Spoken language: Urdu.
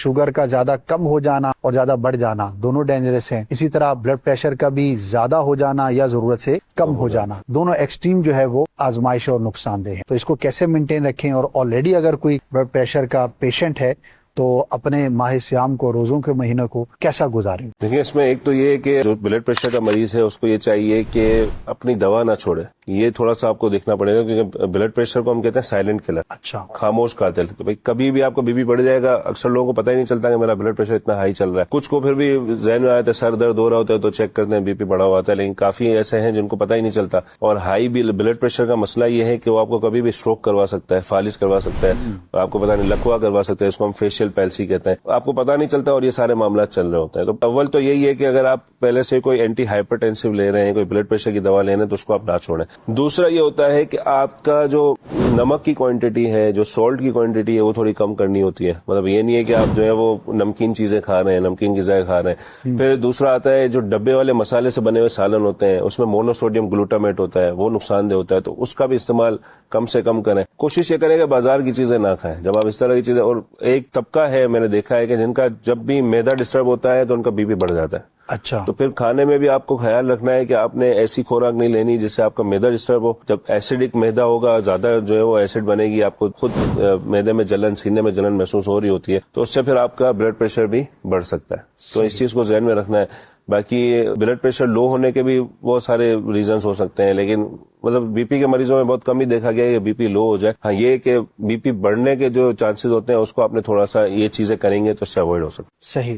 شوگر کا زیادہ کم ہو جانا اور زیادہ بڑھ جانا دونوں ڈینجرس ہیں. اسی طرح بلڈ پریشر کا بھی زیادہ ہو جانا یا ضرورت سے کم ہو جانا، دونوں ایکسٹریم جو ہے وہ آزمائش اور نقصان دہ ہیں. تو اس کو کیسے مینٹین رکھیں؟ اور آلریڈی اگر کوئی بلڈ پریشر کا پیشنٹ ہے تو اپنے ماہ سیام کو، روزوں کے مہینوں کو کیسا گزاریں؟ دیکھیں، اس میں ایک تو یہ کہ جو بلڈ پریشر کا مریض ہے اس کو یہ چاہیے کہ اپنی دوا نہ چھوڑے. یہ تھوڑا سا آپ کو دیکھنا پڑے گا، کیونکہ بلڈ پریشر کو ہم کہتے ہیں سائلنٹ کلر، اچھا، خاموش قاتل. کہ بھائی کبھی بھی آپ کا بی پی بڑھ جائے گا، اکثر لوگوں کو پتہ ہی نہیں چلتا کہ میرا بلڈ پریشر اتنا ہائی چل رہا ہے. کچھ کو پھر بھی ذہن میں آتا ہے سر درد ہو رہا ہوتا ہے تو چیک کرتے ہیں بی پی بڑھا ہوا ہوتا ہے، لیکن کافی ایسے ہیں جن کو پتہ ہی نہیں چلتا. اور ہائی بلڈ پریشر کا مسئلہ یہ ہے کہ وہ آپ کو کبھی بھی اسٹروک کروا سکتا ہے، فالج کروا سکتا ہے، اور آپ کو پتہ نہیں لکوا کروا سکتا ہے، اس کو ہم فیشیل پیلسی کہتے ہیں. آپ کو پتہ نہیں چلتا اور یہ سارے معاملات چل رہے ہوتے ہیں. تو اول تو یہی ہے کہ اگر آپ پہلے سے کوئی اینٹی ہائپرٹینسو لے رہے ہیں، کوئی بلڈ پریشر کی دوا لے رہے ہیں تو اس کو آپ نہ چھوڑیں. دوسرا یہ ہوتا ہے کہ آپ کا جو نمک کی کوانٹٹی ہے، جو سالٹ کی کوانٹٹی ہے، وہ تھوڑی کم کرنی ہوتی ہے. مطلب یہ نہیں ہے کہ آپ جو ہے وہ نمکین چیزیں کھا رہے ہیں، نمکین غذائیں کھا رہے ہیں. پھر دوسرا آتا ہے جو ڈبے والے مسالے سے بنے ہوئے سالن ہوتے ہیں، اس میں مونو سوڈیم گلوٹامیٹ ہوتا ہے، وہ نقصان دہ ہوتا ہے، تو اس کا بھی استعمال کم سے کم کریں. کوشش یہ کریں کہ بازار کی چیزیں نہ کھائیں جب آپ اس طرح کی چیزیں. اور ایک طبقہ ہے میں نے دیکھا ہے کہ جن کا جب بھی معدہ ڈسٹرب ہوتا ہے تو ان کا بی پی بڑھ جاتا ہے. اچھا، تو پھر کھانے میں بھی آپ کو خیال رکھنا ہے کہ آپ نے ایسی خوراک نہیں لینی جس سے آپ کا معدہ ڈسٹرب ہو. جب ایسیڈک معدہ ہوگا، زیادہ جو ہے وہ ایسڈ بنے گی، آپ کو خود معدے میں جلن، سینے میں جلن محسوس ہو رہی ہوتی ہے، تو اس سے پھر آپ کا بلڈ پریشر بھی بڑھ سکتا ہے. تو اس چیز کو ذہن میں رکھنا ہے. باقی بلڈ پریشر لو ہونے کے بھی بہت سارے ریزنز ہو سکتے ہیں، لیکن مطلب بی پی کے مریضوں میں بہت کم ہی دیکھا گیا ہے کہ بی پی لو ہو جائے. ہاں، یہ کہ بی پی بڑھنے کے جو چانسز ہوتے ہیں اس کو آپ نے تھوڑا سا یہ چیزیں کریں گے تو اس سے اوائڈ ہو سکتا ہے. صحیح.